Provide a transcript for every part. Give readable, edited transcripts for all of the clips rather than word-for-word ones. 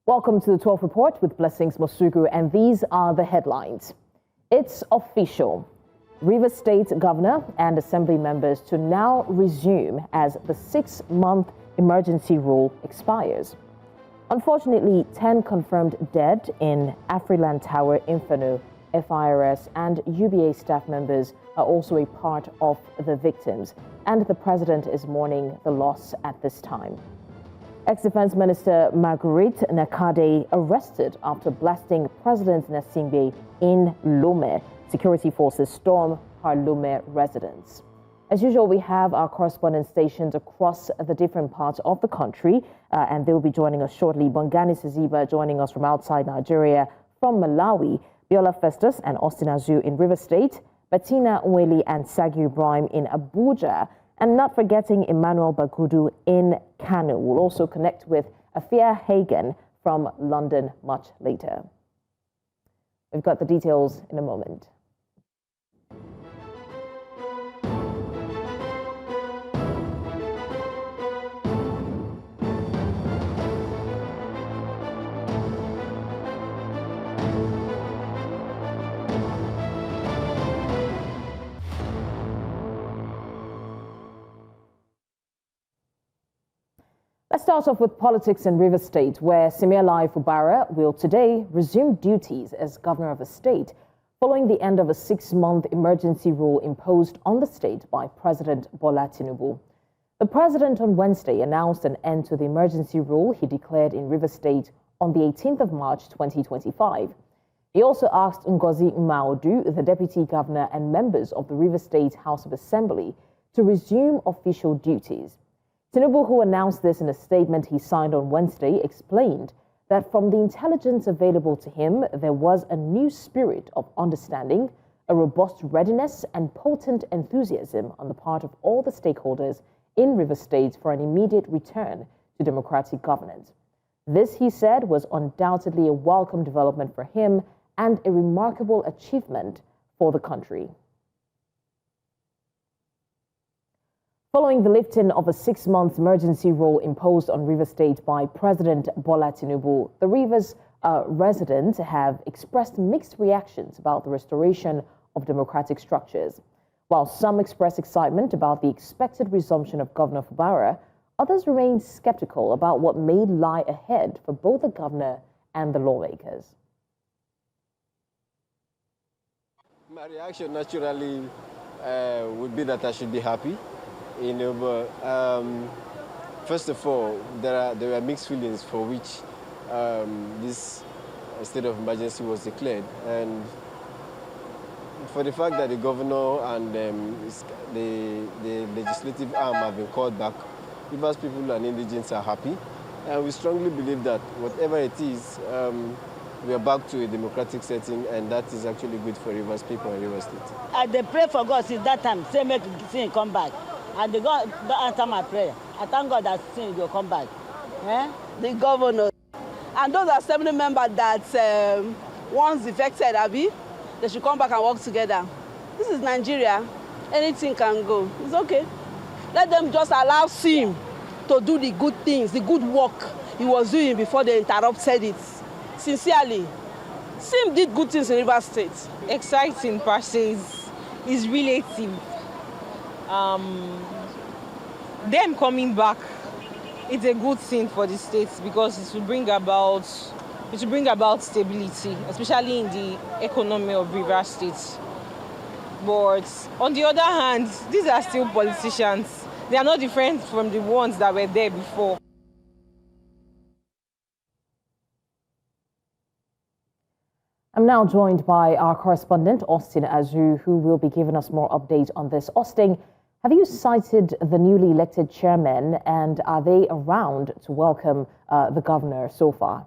Welcome to the 12th Report with Blessings Mosugu, and these are the headlines. It's official. Rivers State Governor and Assembly members to now resume as the 6-month emergency rule expires. Unfortunately, 10 confirmed dead in Afriland Tower Inferno. FIRS and UBA staff members are also a part of the victims, and the president is mourning the loss at this time. Ex-Defense Minister Marguerite Nakade arrested after blasting President Nassingbe in Lome. Security forces storm her Lome residence. As usual, we have our correspondent stationed across the different parts of the country, and they'll be joining us shortly. Bongani Saziba joining us from outside Nigeria, from Malawi, Biola Festus and Austin Azu in River State, Bettina Nweli and Sagi Ibrahim in Abuja, and not forgetting Emmanuel Bagudu in Kano. We'll also connect with Afia Hagen from London much later. We've got the details in a moment. Let's start off with politics in River State, where Simeola Fubara will today resume duties as governor of the state, following the end of a 6-month emergency rule imposed on the state by President Bola Tinubu. The president on Wednesday announced an end to the emergency rule he declared in River State on the 18th of March 2025. He also asked Ngozi Maudu, the deputy governor, and members of the River State House of Assembly to resume official duties. Tinubu, who announced this in a statement he signed on Wednesday, explained that from the intelligence available to him, there was a new spirit of understanding, a robust readiness, and potent enthusiasm on the part of all the stakeholders in River State for an immediate return to democratic governance. This, he said, was undoubtedly a welcome development for him and a remarkable achievement for the country. Following the lifting of a 6-month emergency rule imposed on River State by President Bola Tinubu, the Rivers residents have expressed mixed reactions about the restoration of democratic structures. While some express excitement about the expected resumption of Governor Fubara, others remain skeptical about what may lie ahead for both the governor and the lawmakers. My reaction naturally would be that I should be happy. But first of all, there are mixed feelings for which this state of emergency was declared, and for the fact that the governor and the legislative arm have been called back, Rivers people and indigents are happy, and we strongly believe that whatever it is, we are back to a democratic setting, and that is actually good for Rivers people and Rivers State. They pray for God since that time, say make sin come back. And the God don't answer my prayer. I thank God that sin will come back. The governor and those assembly members that once defected, they should come back and work together. This is Nigeria. Anything can go. It's okay. Let them just allow Sim to do the good things, the good work he was doing before they interrupted it. Sincerely, Sim did good things in River State. Exciting per se is relative. Them coming back, it's a good thing for the states because it will bring about stability, especially in the economy of River State. But on the other hand, these are still politicians. They are not different from the ones that were there before. I'm now joined by our correspondent, Austin Azu, who will be giving us more updates on this. Austin, have you cited the newly elected chairman, and are they around to welcome the governor so far?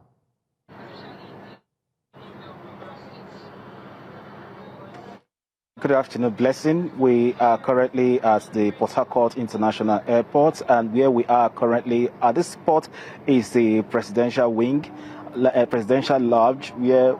Good afternoon, Blessing. We are currently at the Port Harcourt International Airport, and where we are currently at this spot is the presidential wing. Presidential lodge, where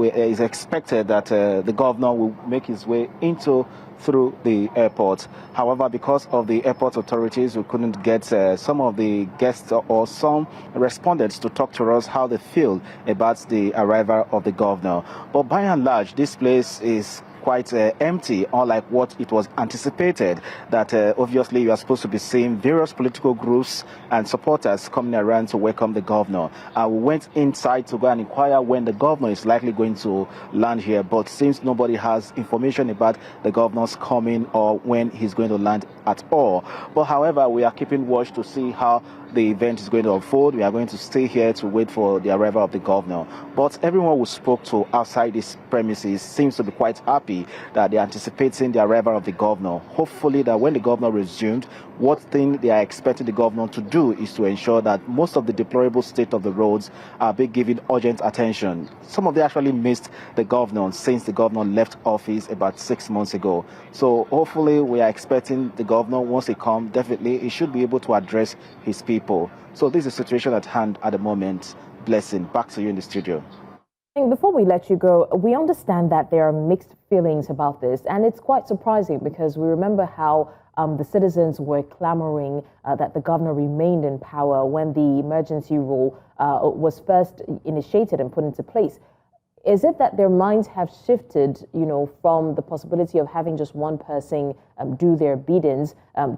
it is expected that the governor will make his way into through the airport. However, because of the airport authorities, we couldn't get some of the guests or some respondents to talk to us how they feel about the arrival of the governor. But by and large, this place is quite empty, unlike what it was anticipated, that obviously you are supposed to be seeing various political groups and supporters coming around to welcome the governor. We went inside to go and inquire when the governor is likely going to land here, but since nobody has information about the governor's coming or when he's going to land at all. But however, we are keeping watch to see how the event is going to unfold. We are going to stay here to wait for the arrival of the governor. But everyone we spoke to outside this premises seems to be quite happy that they are anticipating the arrival of the governor. Hopefully that when the governor resumed, what thing they are expecting the governor to do is to ensure that most of the deplorable state of the roads are being given urgent attention. Some of them actually missed the governor since the governor left office about 6 months ago. So hopefully we are expecting the governor, once he comes, definitely he should be able to address his people. So this is the situation at hand at the moment. Blessing, back to you in the studio. Before we let you go, we understand that there are mixed feelings about this, and it's quite surprising because we remember how the citizens were clamoring that the governor remained in power when the emergency rule was first initiated and put into place. Is it that their minds have shifted, from the possibility of having just one person do their biddings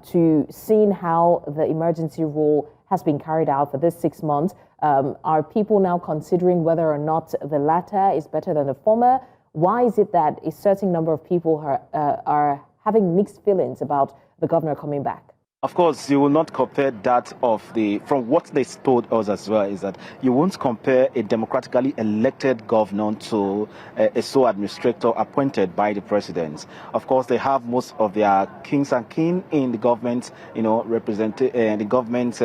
to seeing how the emergency rule has been carried out for this 6 months? Are people now considering whether or not the latter is better than the former? Why is it that a certain number of people are having mixed feelings about the governor coming back? Of course, you will not compare that from what they told us as well, is that you won't compare a democratically elected governor to a sole administrator appointed by the president. Of course, they have most of their kings and queens in the government, representing the government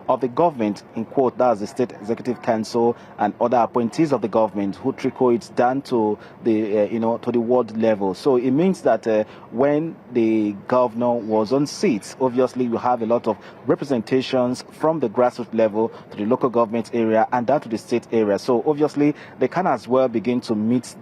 of the government, in quote, that's the State Executive Council and other appointees of the government who trickle it down to the, to the ward level. So it means that when the governor was on seats, obviously you have a lot of representations from the grassroots level to the local government area and down to the state area. So obviously they can as well begin to meet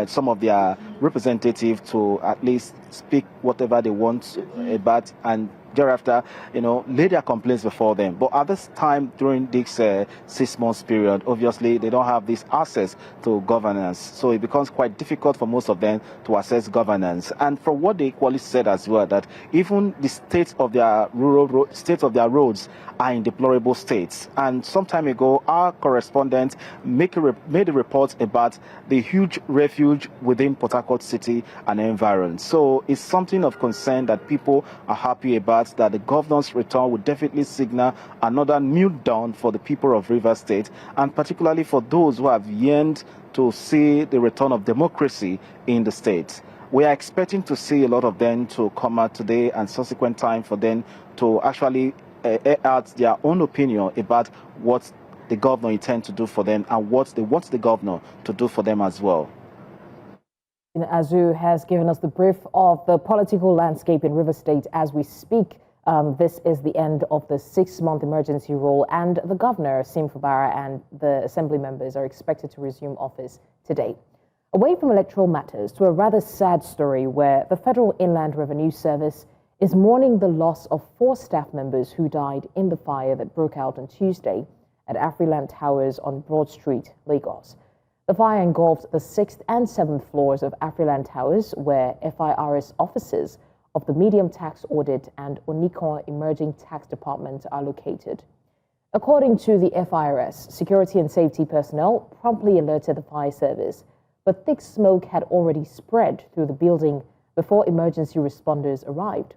some of their representatives to at least speak whatever they want about and thereafter, lay their complaints before them. But at this time, during this 6 months period, obviously they don't have this access to governance. So it becomes quite difficult for most of them to access governance. And from what they equally said as well, that even the state of their roads are in deplorable states. And some time ago, our correspondent made a report about the huge refuge within Port Harcourt City and environs. So it's something of concern that people are happy about, that the governor's return would definitely signal another new dawn for the people of Rivers State, and particularly for those who have yearned to see the return of democracy in the state. We are expecting to see a lot of them to come out today and subsequent time for them to actually air out their own opinion about what the governor intends to do for them and what they want the governor to do for them as well. Azu has given us the brief of the political landscape in Rivers State as we speak. This is the end of the 6-month emergency rule, and the governor, Sim Fubara, and the assembly members are expected to resume office today. Away from electoral matters to a rather sad story where the Federal Inland Revenue Service is mourning the loss of 4 staff members who died in the fire that broke out on Tuesday at Afriland Towers on Broad Street, Lagos. The fire engulfed the 6th and 7th floors of Afriland Towers, where FIRS offices of the Medium Tax Audit and Onikon Emerging Tax Department are located. According to the FIRS, security and safety personnel promptly alerted the fire service, but thick smoke had already spread through the building before emergency responders arrived.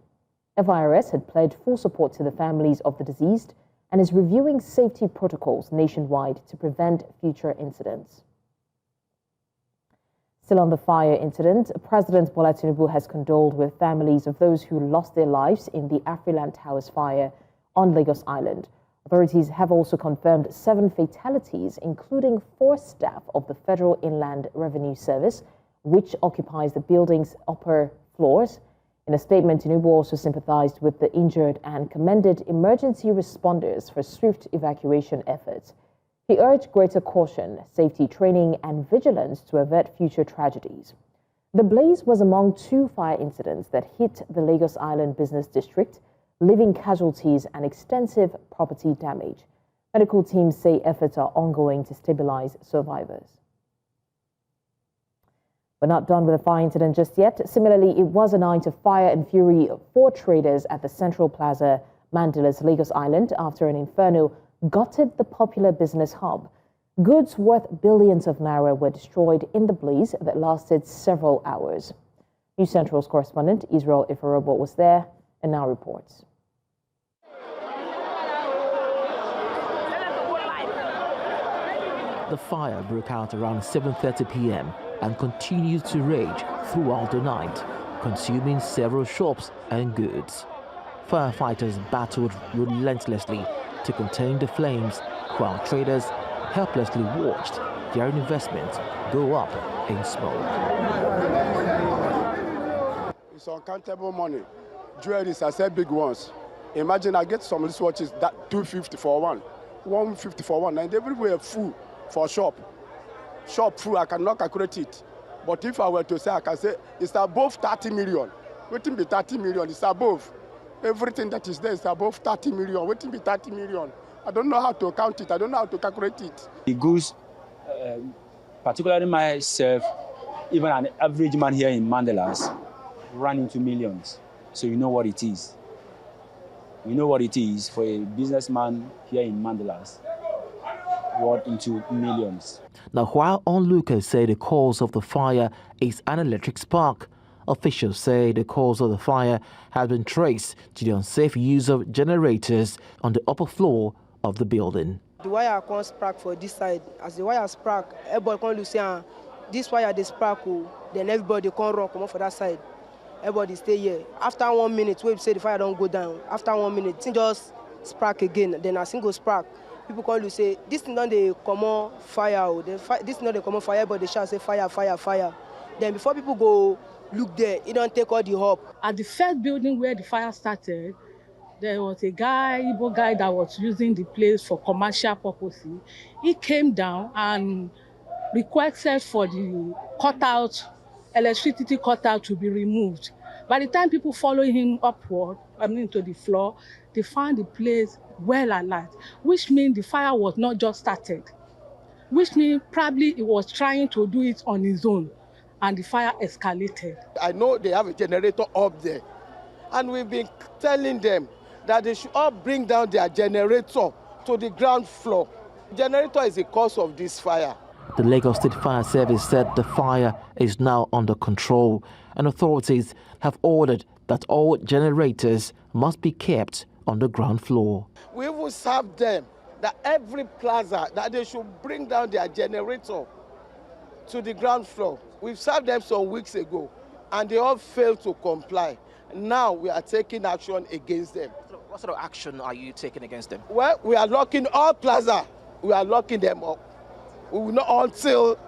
FIRS had pledged full support to the families of the deceased and is reviewing safety protocols nationwide to prevent future incidents. Still on the fire incident, President Bola Tinubu has condoled with families of those who lost their lives in the Afriland Towers fire on Lagos Island. Authorities have also confirmed 7 fatalities, including 4 staff of the Federal Inland Revenue Service, which occupies the building's upper floors. In a statement, Tinubu also sympathized with the injured and commended emergency responders for swift evacuation efforts. He urged greater caution, safety training, and vigilance to avert future tragedies. The blaze was among 2 fire incidents that hit the Lagos Island business district, leaving casualties and extensive property damage. Medical teams say efforts are ongoing to stabilize survivors. We're not done with the fire incident just yet. Similarly, it was a night of fire and fury for traders at the Central Plaza, Mandilas, Lagos Island, after an inferno gutted the popular business hub. Goods worth billions of naira were destroyed in the blaze that lasted several hours. News Central's correspondent Israel Ifarobo was there and now reports. The fire broke out around 7:30 p.m. and continued to rage throughout the night, consuming several shops and goods. Firefighters battled relentlessly to contain the flames, while traders helplessly watched their investment go up in smoke. It's uncountable money. Jewelries, I said big ones. Imagine I get some wristwatches that 250 for one, 150 for one, and everywhere full for shop full. I cannot calculate it. But if I were to say, I can say it's above 30 million. Waiting be 30 million. It's above. Everything that is there is above 30 million. Waiting be 30 million. I don't know how to count it. I don't know how to calculate it. The goods, particularly myself, even an average man here in Mandilas, ran into millions. So you know what it is. You know what it is for a businessman here in Mandilas, worth into millions. Now, while onlookers say the cause of the fire is an electric spark, officials say the cause of the fire has been traced to the unsafe use of generators on the upper floor of the building. The wire can't spark for this side. As the wire spark, everybody can look say, this wire they spark, then everybody can run come up for that side. Everybody stay here. After 1 minute, we say the fire don't go down. After 1 minute, it just spark again. Then a single spark. People can look say, this is not the common fire. This is not the common fire, but they shall say fire, fire, fire. Then before people go look there, it don't take all the hope. At the first building where the fire started, there was a Igbo guy that was using the place for commercial purposes. He came down and requested for the electricity cutout to be removed. By the time people follow him upward, to the floor, they found the place well alight, which means the fire was not just started, which means probably he was trying to do it on his own, and the fire escalated. I know they have a generator up there, and we've been telling them that they should all bring down their generator to the ground floor. The generator is the cause of this fire. The Lagos State Fire Service said the fire is now under control, and authorities have ordered that all generators must be kept on the ground floor. We will serve them that every plaza that they should bring down their generator to the ground floor. We've served them some weeks ago, and they all failed to comply. Now we are taking action against them. What sort of action are you taking against them? Well, we are locking all plaza. We are locking them up. We will not until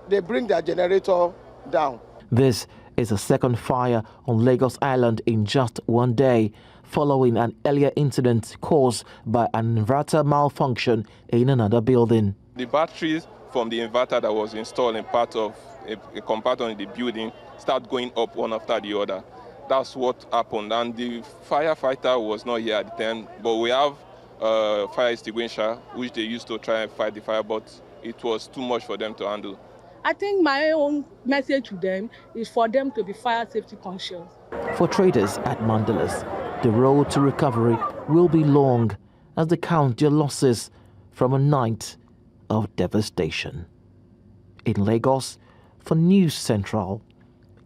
they bring their generator down. This is a second fire on Lagos Island in just 1 day, following an earlier incident caused by an inverter malfunction in another building. The batteries from the inverter that was installed in part of a compartment in the building start going up one after the other. That's what happened, and the firefighter was not here at the time, but we have fire extinguisher, which they used to try and fight the fire, but it was too much for them to handle. I think my own message to them is for them to be fire safety conscious. For traders at Mandilas, the road to recovery will be long as they count their losses from a night of devastation. In Lagos, for News Central,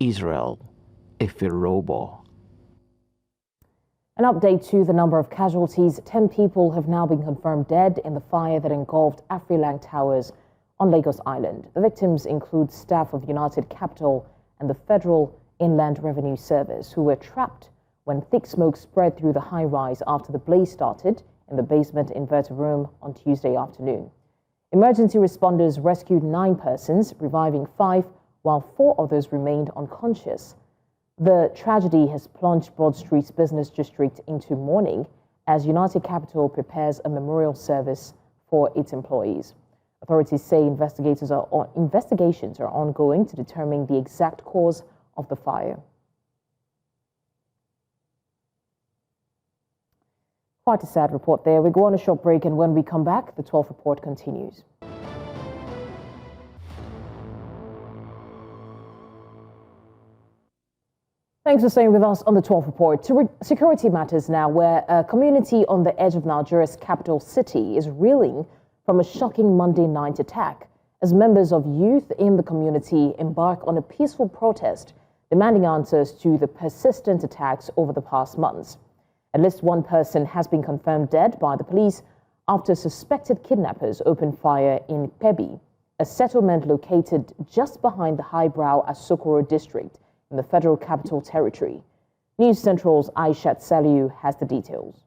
Israel Ifirobo. An update to the number of casualties. 10 people have now been confirmed dead in the fire that engulfed Afriland Towers on Lagos Island. The victims include staff of United Capital and the Federal Inland Revenue Service, who were trapped when thick smoke spread through the high-rise after the blaze started in the basement inverter room on Tuesday afternoon. Emergency responders rescued 9 persons, reviving 5, while 4 others remained unconscious. The tragedy has plunged Broad Street's business district into mourning as United Capital prepares a memorial service for its employees. Authorities say investigations are ongoing to determine the exact cause of the fire. Quite a sad report there. We go on a short break, and when we come back, the 12 report continues. Thanks for staying with us on the 12 report. To security matters now, where a community on the edge of Nigeria's capital city is reeling from a shocking Monday night attack as members of youth in the community embark on a peaceful protest demanding answers to the persistent attacks over the past months. At least one person has been confirmed dead by the police after suspected kidnappers opened fire in Pebi, a settlement located just behind the highbrow Asokoro district in the Federal Capital Territory. News Central's Aishat Saliu has the details.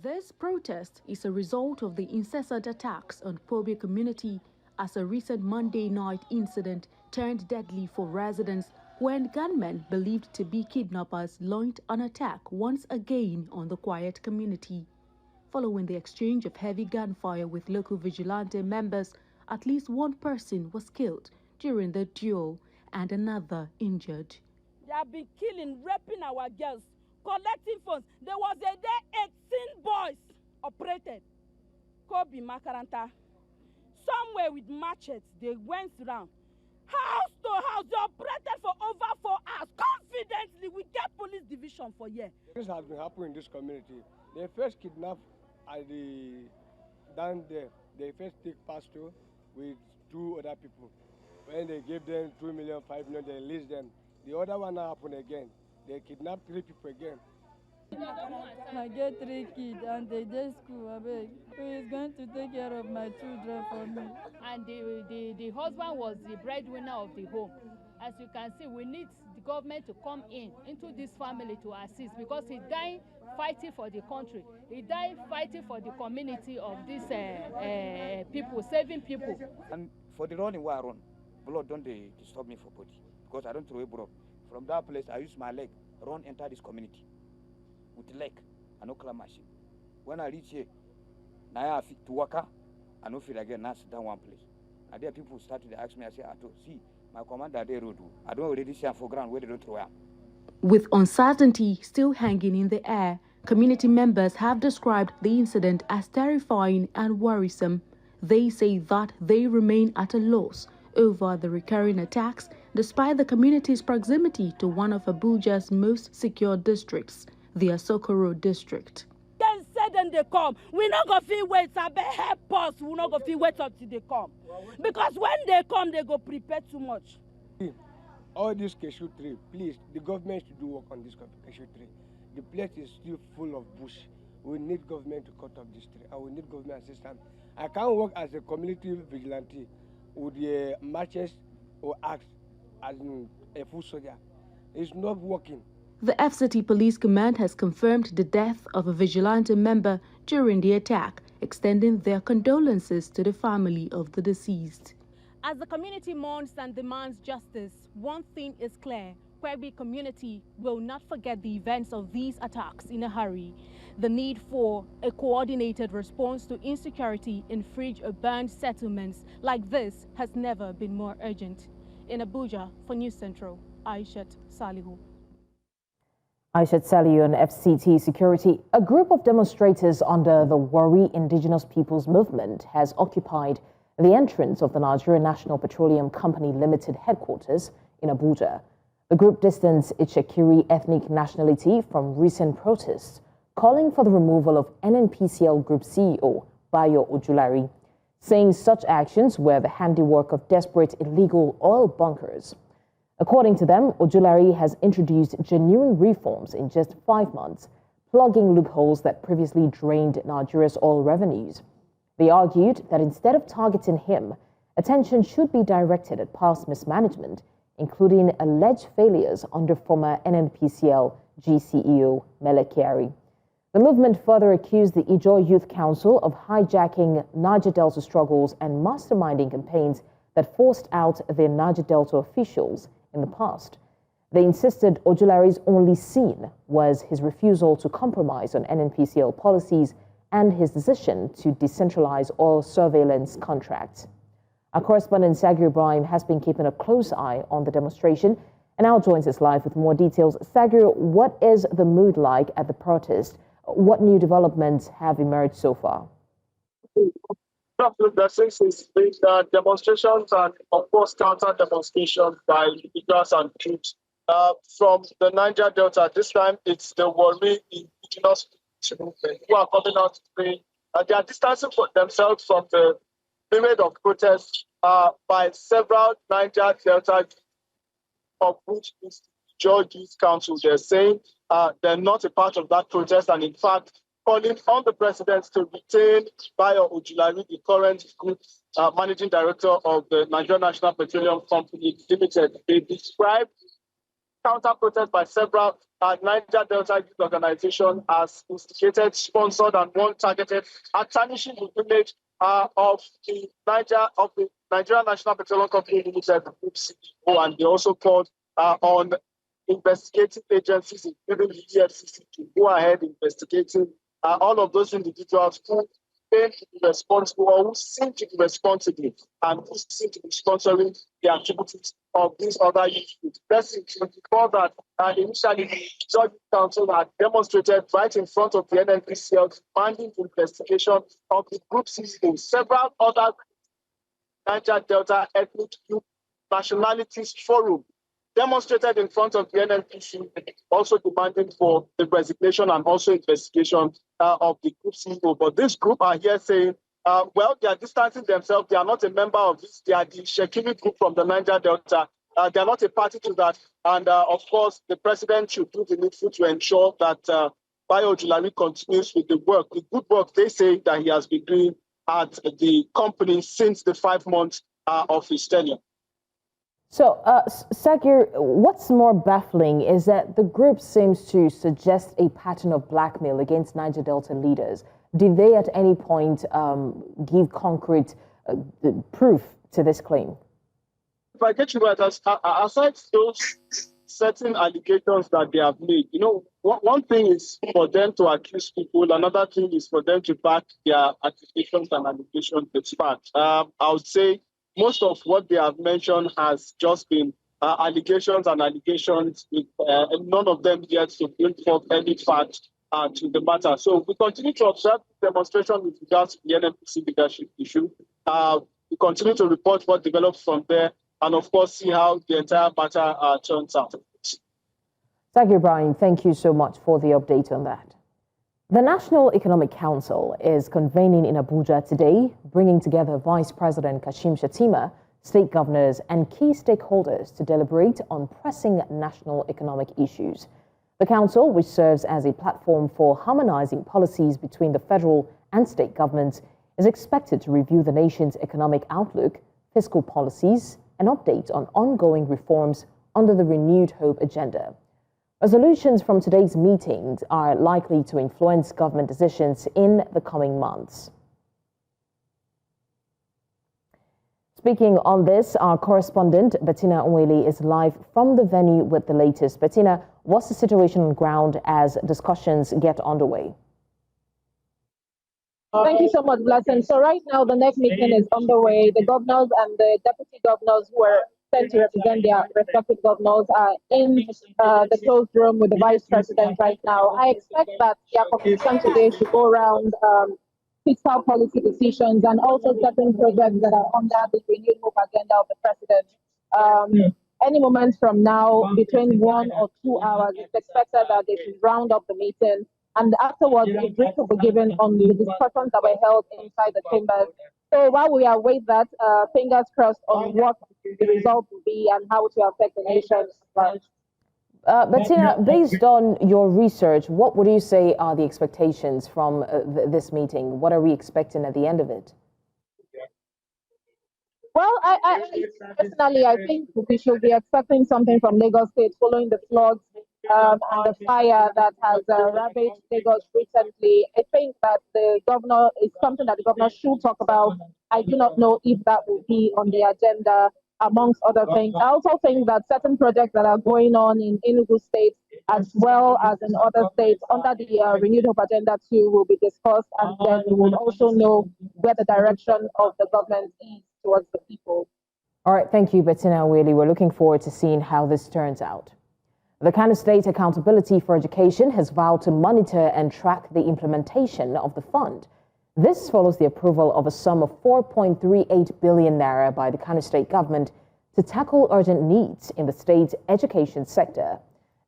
This protest is a result of the incessant attacks on Pebi community as a recent Monday night incident turned deadly for residents when gunmen believed to be kidnappers launched an attack once again on the quiet community. Following the exchange of heavy gunfire with local vigilante members, at least one person was killed during the duel and another injured. They have been killing, raping our girls, collecting funds. There was a day 18 boys operated. Kobe Makaranta. Somewhere with machetes, they went around. House to house, they operated for over 4 hours. Confidently, we get police division for years. This has been happening in this community. They first kidnap down there. They first take pastor with 2 other people. When they gave them 2 million, 5 million, they released them. The other one happened again. They kidnapped 3 people again. I get 3 kids and they just school. Who is going to take care of my children for me? And the husband was the breadwinner of the home. As you can see, we need the government to come into this family to assist because he died fighting for the country. He died fighting for the community of these people, saving people. And for the running where I run, blood don't they disturb me for body because I don't throw a blood. From that place, I use my leg, run enter this community with the leg, I no climb machine. When I reach here, now I fit to work, I no feel again, now sit down one place. And there people started to ask me, I say, see, my commander they road, I don't already see for ground where they don't throw am. With uncertainty still hanging in the air, community members have described the incident as terrifying and worrisome. They say that they remain at a loss over the recurring attacks despite the community's proximity to one of Abuja's most secure districts, the Asokoro district. Then said then they come. We're not going to wait, help us. We're not going to wait until they come. Because when they come, they go prepare too much. All this cashew tree, please, the government should do work on this cashew tree. The place is still full of bush. We need government to cut off this tree, and we need government assistance. I can't work as a community vigilante with the matches or axe as a full soldier. It's not working. The FCT Police Command has confirmed the death of a vigilante member during the attack, extending their condolences to the family of the deceased. As the community mourns and demands justice, one thing is clear: Pebi community will not forget the events of these attacks in a hurry. The need for a coordinated response to insecurity in fringe urban settlements like this has never been more urgent. In Abuja, for News Central, Aishat Salihu. Aishat Salihu on FCT Security. A group of demonstrators under the Warri Indigenous Peoples Movement has occupied the entrance of the Nigerian National Petroleum Company Limited headquarters in Abuja. The group distanced its Shekiri ethnic nationality from recent protests, calling for the removal of NNPCL Group CEO Bayo Ojulari, saying such actions were the handiwork of desperate illegal oil bunkers. According to them, Ojulari has introduced genuine reforms in just 5 months, plugging loopholes that previously drained Nigeria's oil revenues. They argued that instead of targeting him, attention should be directed at past mismanagement, including alleged failures under former NNPCL GCEO Mele Kyari. The movement further accused the Ijaw Youth Council of hijacking Niger Delta struggles and masterminding campaigns that forced out their Niger Delta officials in the past. They insisted Ojulari's only sin was his refusal to compromise on NNPCL policies and his decision to decentralize oil surveillance contracts. Our correspondent Sagir Ibrahim has been keeping a close eye on the demonstration and now joins us live with more details. Sagir, what is the mood like at the protest? What new developments have emerged so far? The demonstrations and, of course, counter demonstrations by individuals and groups from the Niger Delta. This time, it's the Warri indigenous movement who are coming out to pray. They are distancing themselves from the period of protests by several Niger Delta, of which is George Youth Council. They're saying they're not a part of that protest, and in fact, calling on the president to retain Bayo Ojulari, the current group managing director of the Nigerian National Petroleum Company Limited. They described counter-protest by several Niger Delta youth organizations as instigated, sponsored, and one targeted at tarnishing the image of the Nigerian National Petroleum Company Limited, the group CEO, and they also called on investigative agencies, including the EFCC, to go ahead investigating all of those individuals who claim to be responsible or who seem to be responsible and who seem to be sponsoring the activities of these other youth groups. Let's recall that initially the Judge Council had demonstrated right in front of the NNPCL demanding investigation of the group CEO. Several other Niger Delta Ethnic Youth Nationalities Forum demonstrated in front of the NNPC, also demanding for the resignation and also investigation of the group CEO. But this group are here saying, well, they are distancing themselves. They are not a member of this. They are the Shekini group from the Niger Delta. They are not a party to that. And of course, the president should do the needful to ensure that Bayo Ojulari continues with the work, the good work they say that he has been doing at the company since the 5 months of his tenure. So, Sagir, what's more baffling is that the group seems to suggest a pattern of blackmail against Niger Delta leaders. Did they at any point give concrete proof to this claim? If I get you right, aside those certain allegations that they have made, you know, one thing is for them to accuse people, another thing is for them to back their accusations and allegations with facts. I would say most of what they have mentioned has just been allegations and allegations, with none of them yet to bring forth any fact to the matter. So we continue to observe the demonstration with regards to the NNPC leadership issue. We continue to report what develops from there, and of course see how the entire matter turns out. Sagir Ibrahim, thank you so much for the update on that. The National Economic Council is convening in Abuja today, bringing together Vice President Kashim Shettima, state governors, and key stakeholders to deliberate on pressing national economic issues. The council, which serves as a platform for harmonizing policies between the federal and state governments, is expected to review the nation's economic outlook, fiscal policies, and update on ongoing reforms under the Renewed Hope agenda. Resolutions from today's meetings are likely to influence government decisions in the coming months. Speaking on this, our correspondent Bettina Nweli is live from the venue with the latest. Bettina, what's the situation on ground as discussions get underway? Thank you so much, Blessing. So right now, the next meeting is underway. The governors and the deputy governors who are sent to represent their respective governors are in the closed room with the vice president right now. I expect that their conversation today should go around fiscal policy decisions and also certain projects that are under the renewed hope agenda of the president. Any moment from now, between 1 or 2 hours, it's expected that they should round up the meeting. And afterwards, a brief will be given on the discussions that were held inside the chambers. So while we await that, fingers crossed on what the result will be and how it will affect the nation. Bettina, based on your research, what would you say are the expectations from this meeting? What are we expecting at the end of it? Well, personally, I think we should be expecting something from Lagos State following the floods and the fire that has ravaged Lagos recently. I think that the governor is something that the governor should talk about. I do not know if that will be on the agenda, amongst other things. I also think that certain projects that are going on in Enugu State as well as in other states under the Renewed Hope Agenda 2 will be discussed, and then we will also know where the direction of the government is towards the people. All right, thank you, Bettina Whaley. We're looking forward to seeing how this turns out. The Kano State Accountability for Education has vowed to monitor and track the implementation of the fund. This follows the approval of a sum of 4.38 billion naira by the Kano State government to tackle urgent needs in the state's education sector.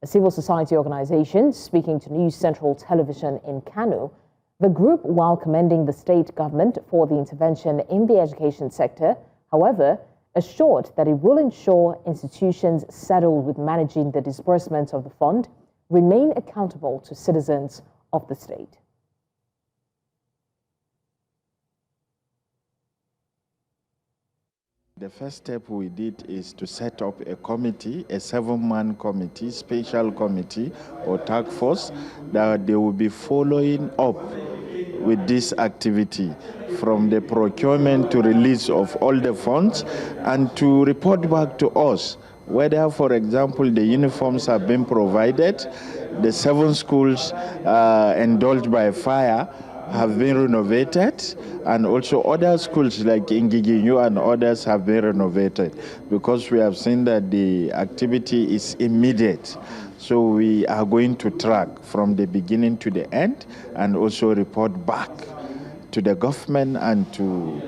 A civil society organization speaking to News Central Television in Kano, the group, while commending the state government for the intervention in the education sector, however, assured that it will ensure institutions saddled with managing the disbursement of the fund remain accountable to citizens of the state. The first step we did is to set up a committee, a 7-man committee, special committee or task force that they will be following up with this activity from the procurement to release of all the funds and to report back to us whether, for example, the uniforms have been provided, the 7 schools indulged by fire have been renovated, and also other schools like Ingiginyu and others have been renovated, because we have seen that the activity is immediate. So we are going to track from the beginning to the end and also report back to the government and to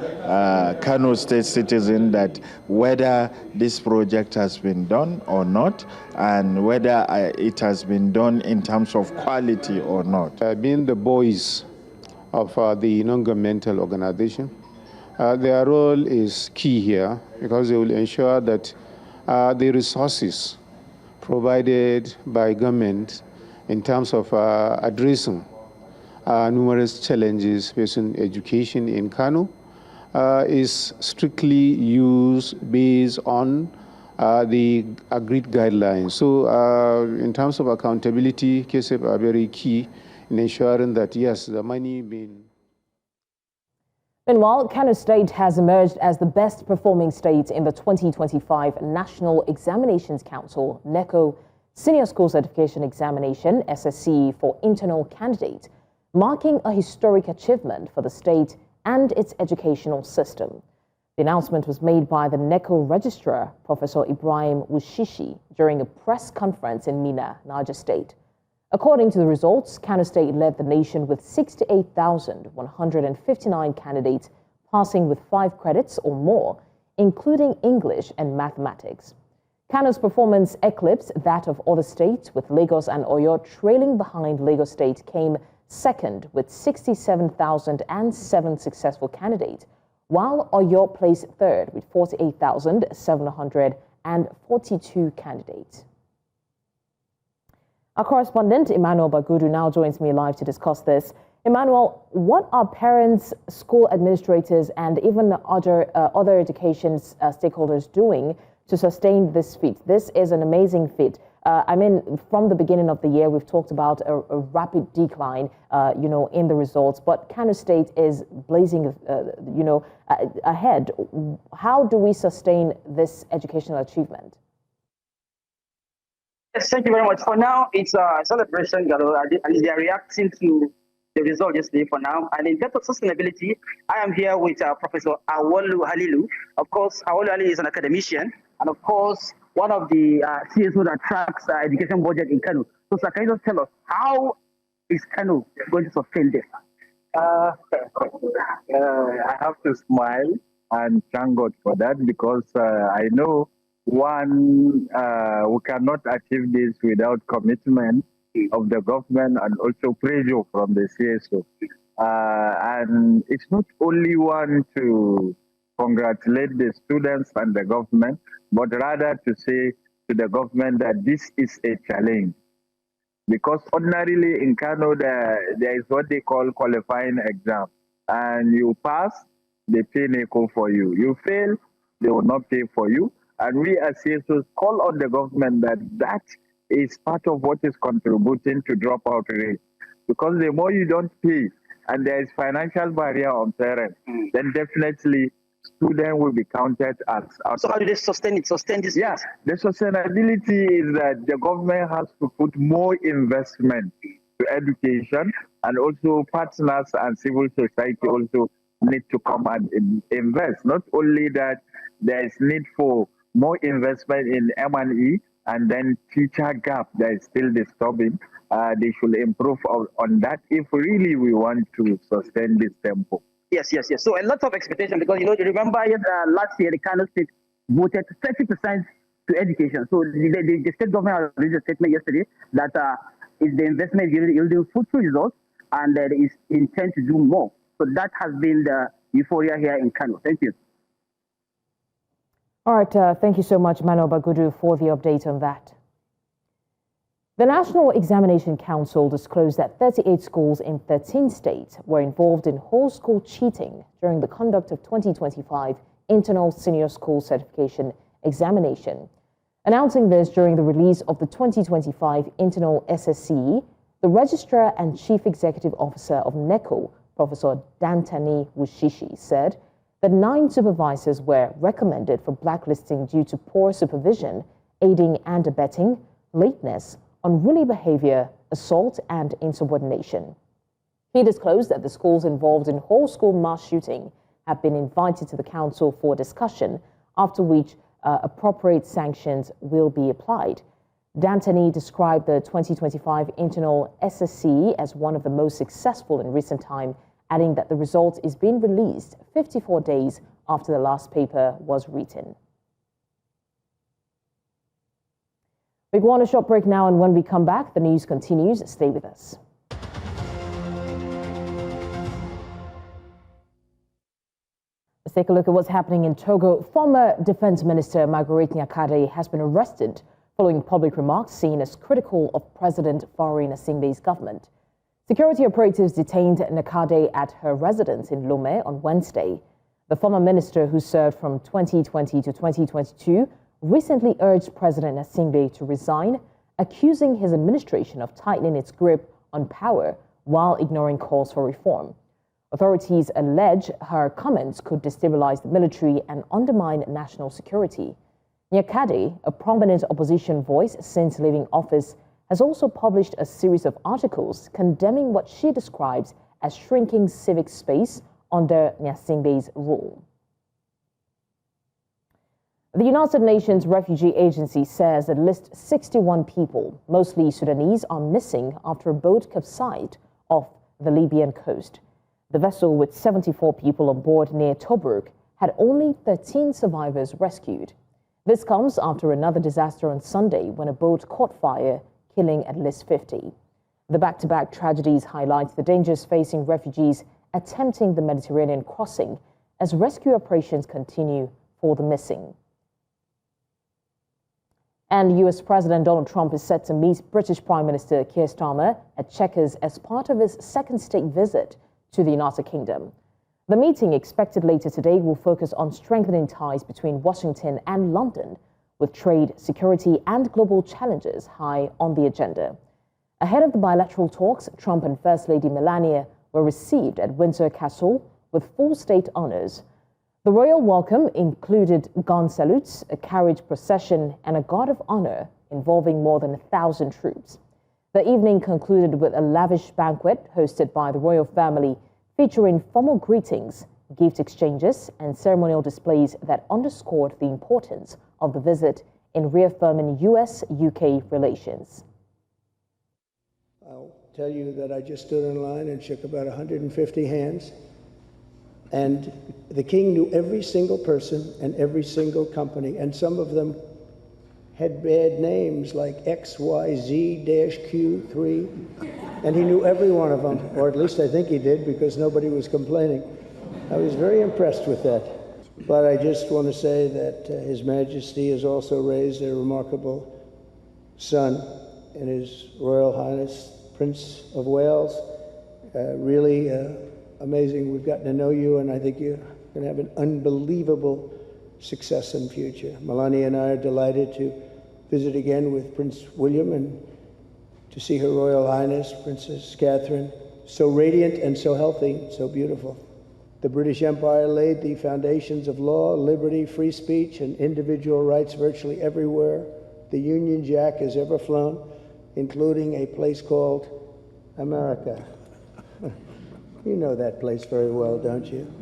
Kano State citizens that whether this project has been done or not, and whether it has been done in terms of quality or not. Being the boys of the non-governmental organization, their role is key here, because they will ensure that the resources provided by government in terms of addressing numerous challenges facing education in Kano is strictly used based on the agreed guidelines. So in terms of accountability, KSEP are very key in ensuring that, yes, the money being... Meanwhile, Kano State has emerged as the best performing state in the 2025 National Examinations Council, NECO, Senior School Certification Examination, SSC, for internal candidates, marking a historic achievement for the state and its educational system. The announcement was made by the NECO Registrar, Professor Ibrahim Wushishi, during a press conference in Mina, Niger State. According to the results, Kano State led the nation with 68,159 candidates passing with 5 credits or more, including English and mathematics. Kano's performance eclipsed that of other states, with Lagos and Oyo trailing behind. Lagos State came second with 67,007 successful candidates, while Oyo placed third with 48,742 candidates. Our correspondent, Emmanuel Bagudu, now joins me live to discuss this. Emmanuel, what are parents, school administrators, and even other education stakeholders doing to sustain this feat? This is an amazing feat. I mean, from the beginning of the year, we've talked about a rapid decline, in the results, but Kano State is blazing, ahead. How do we sustain this educational achievement? Yes, thank you very much. For now, it's a celebration, and they are reacting to the result yesterday for now. And in terms of sustainability, I am here with Professor Awolu Halilu. Of course, Awolu Halilu is an academician, and of course, one of the CSO that tracks education budget in Kano. So, sir, can you just tell us, how is Kano going to sustain this? I have to smile and thank God for that, because I know we cannot achieve this without commitment of the government and also pressure from the CSO. And it's not only one to congratulate the students and the government, but rather to say to the government that this is a challenge. Because ordinarily in Kano, there is what they call qualifying exam. And you pass, they pay NECO for you. You fail, they will not pay for you. And we as CSOs call on the government that is part of what is contributing to dropout rate. Because the more you don't pay, and there is financial barrier on parents, then definitely students will be counted as. So how do they sustain it? Sustain this? Yeah, the sustainability is that the government has to put more investment to education, and also partners and civil society also need to come and invest. Not only that, there is need for more investment in M&E, and then teacher gap that is still disturbing. They should improve on that if really we want to sustain this tempo. Yes. So a lot of expectation, because you remember last year the Kano state voted 30% to education. So the state government released a statement yesterday that is the investment yielding fruitful results, and there is intent to do more. So that has been the euphoria here in Kano. Thank you. All right, thank you so much, Mano Bagudu, for the update on that. The National Examination Council disclosed that 38 schools in 13 states were involved in whole school cheating during the conduct of 2025 Internal Senior School Certification Examination. Announcing this during the release of the 2025 Internal SSCE, the Registrar and Chief Executive Officer of NECO, Professor Dantani Wushishi, said that 9 supervisors were recommended for blacklisting due to poor supervision, aiding and abetting, lateness, unruly behavior, assault, and insubordination. He disclosed that the schools involved in whole school mass shooting have been invited to the council for discussion, after which appropriate sanctions will be applied. Dantani described the 2025 internal SSCE as one of the most successful in recent time, adding that the result is being released 54 days after the last paper was written. We go on a short break now, and when we come back, the news continues. Stay with us. Let's take a look at what's happening in Togo. Former Defense Minister Marguerite Nyakade has been arrested following public remarks seen as critical of President Faure Gnassingbé's government. Security operatives detained Nyakade at her residence in Lomé on Wednesday. The former minister, who served from 2020 to 2022, recently urged President Gnassingbé to resign, accusing his administration of tightening its grip on power while ignoring calls for reform. Authorities allege her comments could destabilize the military and undermine national security. Nyakade, a prominent opposition voice since leaving office, has also published a series of articles condemning what she describes as shrinking civic space under Gnassingbé's rule. The United Nations Refugee Agency says at least 61 people, mostly Sudanese, are missing after a boat capsized off the Libyan coast. The vessel, with 74 people on board near Tobruk, had only 13 survivors rescued. This comes after another disaster on Sunday when a boat caught fire, killing at least 50. The back-to-back tragedies highlight the dangers facing refugees attempting the Mediterranean crossing as rescue operations continue for the missing. And US President Donald Trump is set to meet British Prime Minister Keir Starmer at Chequers as part of his second state visit to the United Kingdom. The meeting, expected later today, will focus on strengthening ties between Washington and London, with trade, security, and global challenges high on the agenda. Ahead of the bilateral talks, Trump and First Lady Melania were received at Windsor Castle with full state honors. The royal welcome included gun salutes, a carriage procession, and a guard of honor involving more than 1,000 troops. The evening concluded with a lavish banquet hosted by the royal family, featuring formal greetings, gift exchanges, and ceremonial displays that underscored the importance of the visit in reaffirming US-UK relations. I'll tell you that I just stood in line and shook about 150 hands. And the king knew every single person and every single company, and some of them had bad names like XYZ-Q3, and he knew every one of them, or at least I think he did, because nobody was complaining. I was very impressed with that. But I just want to say that His Majesty has also raised a remarkable son in His Royal Highness, Prince of Wales. Really amazing. We've gotten to know you, and I think you're going to have an unbelievable success in the future. Melania and I are delighted to visit again with Prince William and to see Her Royal Highness, Princess Catherine, so radiant and so healthy, so beautiful. The British Empire laid the foundations of law, liberty, free speech, and individual rights virtually everywhere the Union Jack has ever flown, including a place called America. You know that place very well, don't you?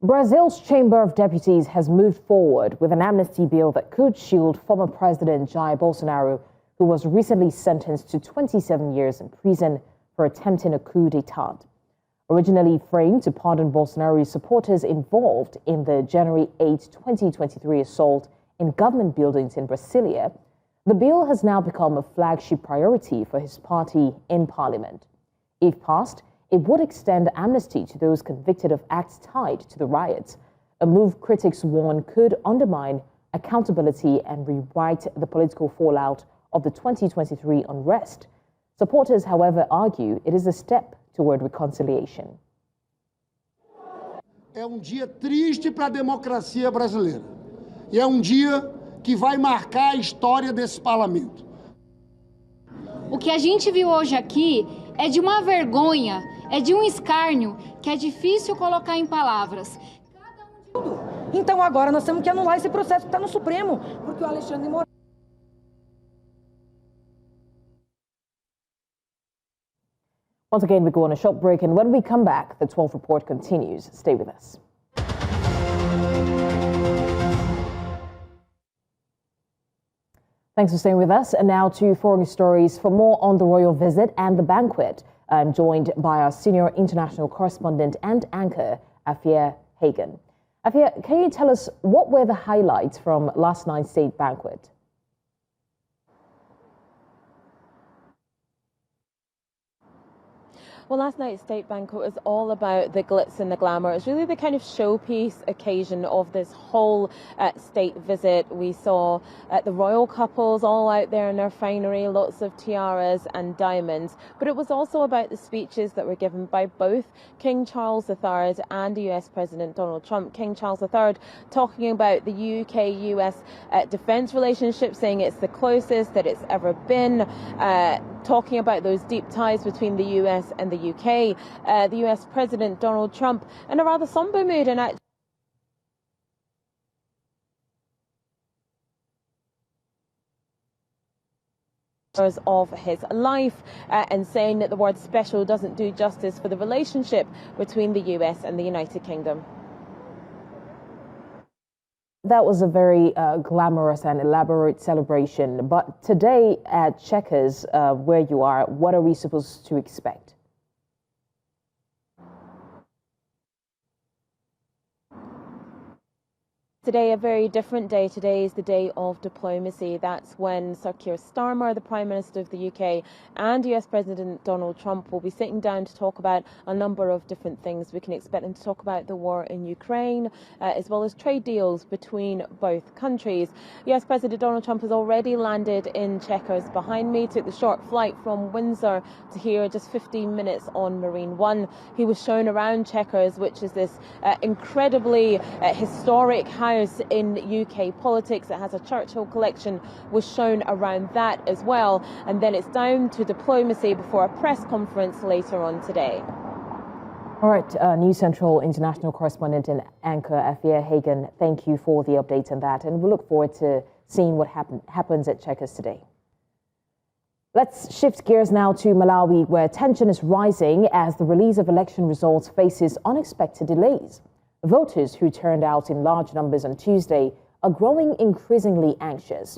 Brazil's Chamber of Deputies has moved forward with an amnesty bill that could shield former President Jair Bolsonaro, who was recently sentenced to 27 years in prison for attempting a coup d'etat. Originally framed to pardon Bolsonaro's supporters involved in the January 8, 2023 assault in government buildings in Brasilia, the bill has now become a flagship priority for his party in parliament. If passed, it would extend amnesty to those convicted of acts tied to the riots, a move critics warn could undermine accountability and rewrite the political fallout of the 2023 unrest. Supporters, however, argue it is a step toward reconciliation. É dia triste para a democracia brasileira. E é dia que vai marcar a história desse parlamento. O que a gente viu hoje aqui é de uma vergonha, é de um escárnio que é difícil colocar em palavras. Então agora nós temos que anular esse processo que está no Supremo, porque o Alexandre Moraes. Once again, we go on a short break, and when we come back, the 12 report continues. Stay with us. Thanks for staying with us. And now to foreign stories. For more on the royal visit and the banquet, I'm joined by our senior international correspondent and anchor, Afia Hagen. Afia, can you tell us what were the highlights from last night's state banquet? Well, last night's state banquet was all about the glitz and the glamour. It's really the kind of showpiece occasion of this whole state visit. We saw the royal couples all out there in their finery, lots of tiaras and diamonds. But it was also about the speeches that were given by both King Charles III and the US President Donald Trump. King Charles III talking about the UK-US defence relationship, saying it's the closest that it's ever been, talking about those deep ties between the US and the UK, the US President Donald Trump in a rather somber mood and of his life and saying that the word special doesn't do justice for the relationship between the US and the United Kingdom. That was a very glamorous and elaborate celebration. But today at Chequers, where you are, what are we supposed to expect? Today, a very different day. Today is the day of diplomacy. That's when Sir Keir Starmer, the Prime Minister of the UK, and US President Donald Trump will be sitting down to talk about a number of different things. We can expect them to talk about the war in Ukraine, as well as trade deals between both countries. US President Donald Trump has already landed in Chequers behind me, took the short flight from Windsor to here, just 15 minutes on Marine One. He was shown around Chequers, which is this incredibly historic house in UK politics. It has a Churchill collection, was shown around that as well. And then it's down to diplomacy before a press conference later on today. All right, New Central International Correspondent and anchor Afia Hagen, thank you for the update on that. And we look forward to seeing what happens at Chequers today. Let's shift gears now to Malawi, where tension is rising as the release of election results faces unexpected delays. Voters who turned out in large numbers on Tuesday are growing increasingly anxious.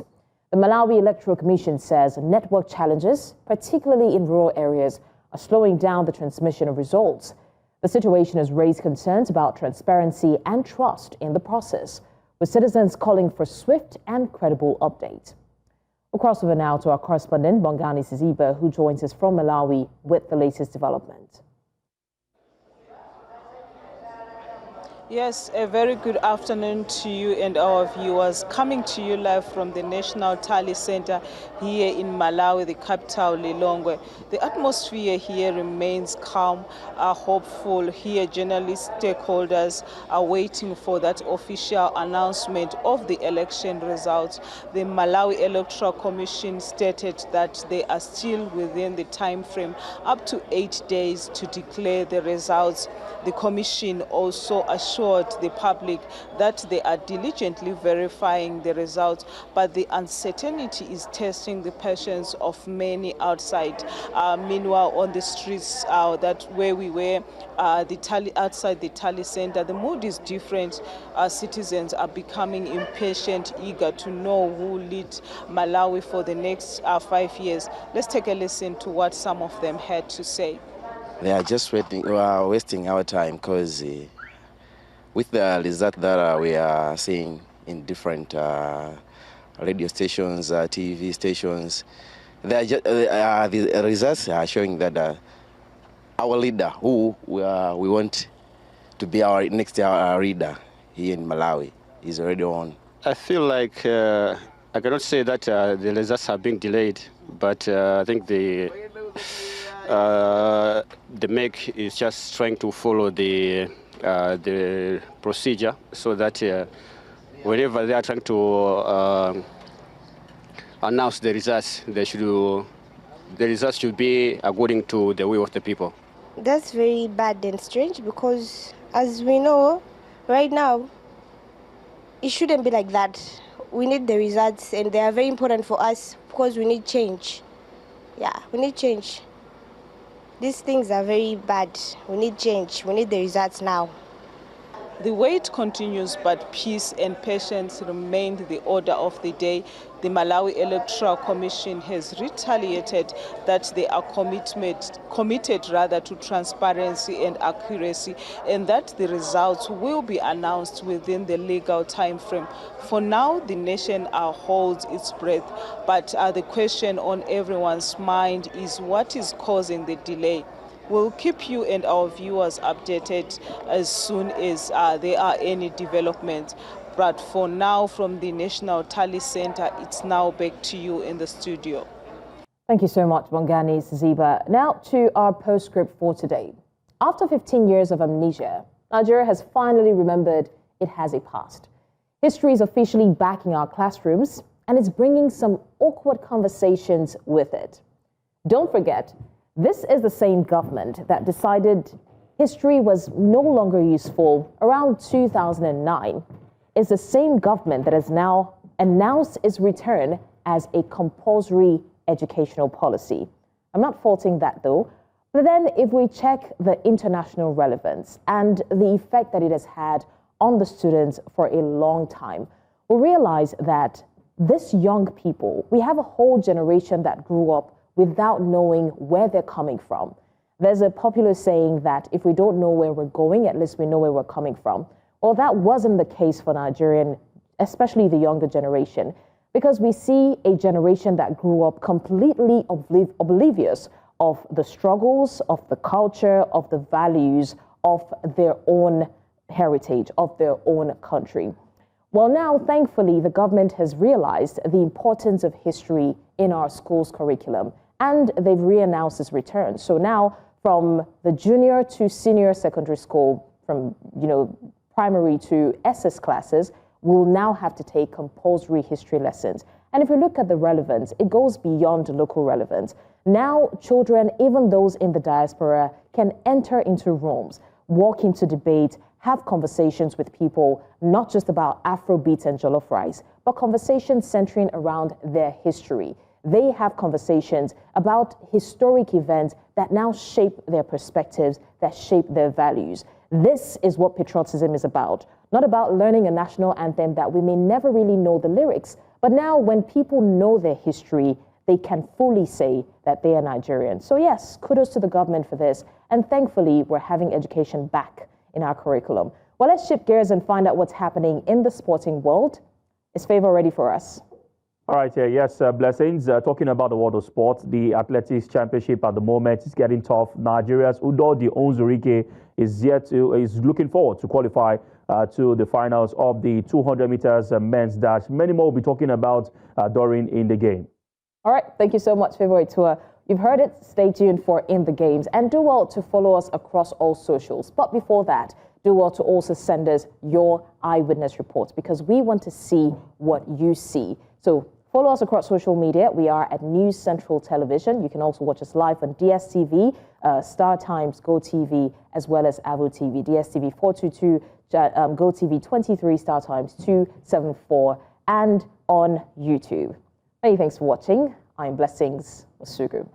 The Malawi Electoral Commission says network challenges, particularly in rural areas, are slowing down the transmission of results. The situation has raised concerns about transparency and trust in the process, with citizens calling for swift and credible updates. We'll cross over now to our correspondent, Bongani Siziba, who joins us from Malawi with the latest development. Yes, a very good afternoon to you and our viewers. Coming to you live from the National Tally Center here in Malawi, the capital, Lilongwe. The atmosphere here remains calm, hopeful. Here, journalists, stakeholders are waiting for that official announcement of the election results. The Malawi Electoral Commission stated that they are still within the time frame up to 8 days to declare the results. The Commission also assured the public that they are diligently verifying the results, but the uncertainty is testing the patience of many outside. Meanwhile, on the streets where we were, outside the Tally Center, the mood is different. Citizens are becoming impatient, eager to know who leads Malawi for the next 5 years. Let's take a listen to what some of them had to say. They are just wasting our time because with the result that we are seeing in different radio stations, TV stations, the results are showing that our leader, who we want to be our next leader here in Malawi, is already on. I feel like I cannot say that the results are being delayed, but I think the MEC is just trying to follow the procedure so that whenever they are trying to announce the results, the results should be according to the will of the people. That's very bad and strange because, as we know, right now, it shouldn't be like that. We need the results, and they are very important for us because we need change. Yeah, we need change. These things are very bad. We need change. We need the results now. The wait continues, but peace and patience remain the order of the day. The Malawi Electoral Commission has retaliated that they are committed to transparency and accuracy, and that the results will be announced within the legal time frame. For now, the nation holds its breath, but the question on everyone's mind is what is causing the delay. We'll keep you and our viewers updated as soon as there are any developments. But for now, from the National Tally Center, it's now back to you in the studio. Thank you so much, Bongani Ziba. Now to our postscript for today. After 15 years of amnesia, Nigeria has finally remembered it has a past. History is officially back in our classrooms, and it's bringing some awkward conversations with it. Don't forget, this is the same government that decided history was no longer useful around 2009. It's the same government that has now announced its return as a compulsory educational policy. I'm not faulting that though, but then if we check the international relevance and the effect that it has had on the students for a long time, we'll realize that this young people, we have a whole generation that grew up without knowing where they're coming from. There's a popular saying that if we don't know where we're going, at least we know where we're coming from. Well, that wasn't the case for Nigerian, especially the younger generation, because we see a generation that grew up completely oblivious of the struggles, of the culture, of the values of their own heritage, of their own country. Well, now, thankfully, the government has realized the importance of history in our school's curriculum, and they've re-announced its return. So now, from the junior to senior secondary school, from primary to SS classes, will now have to take compulsory history lessons. And if you look at the relevance, it goes beyond local relevance. Now, children, even those in the diaspora, can enter into rooms, walk into debate, have conversations with people, not just about Afrobeats and jollof rice, but conversations centering around their history. They have conversations about historic events that now shape their perspectives, that shape their values. This is what patriotism is about, not about learning a national anthem that we may never really know the lyrics. But now when people know their history, they can fully say that they are Nigerian. So yes, kudos to the government for this. And thankfully, we're having education back in our curriculum. Well, let's shift gears and find out what's happening in the sporting world. Is Favor ready for us? All right, yes, Blessings. Talking about the world of sport, the Athletics Championship at the moment is getting tough. Nigeria's Udodi Onzurike is looking forward to qualify to the finals of the 200 meters men's dash. Many more will be talking about during In the Game. All right, thank you so much, Favourite Tour. You've heard it. Stay tuned for In the Games and do well to follow us across all socials. But before that, do well to also send us your eyewitness reports because we want to see what you see. So follow us across social media. We are at News Central Television. You can also watch us live on DSTV, Star Times, GoTV, as well as Avo TV. DSTV 422, GoTV 23, Star Times 274, and on YouTube. Many thanks for watching. I'm Blessings Masuku.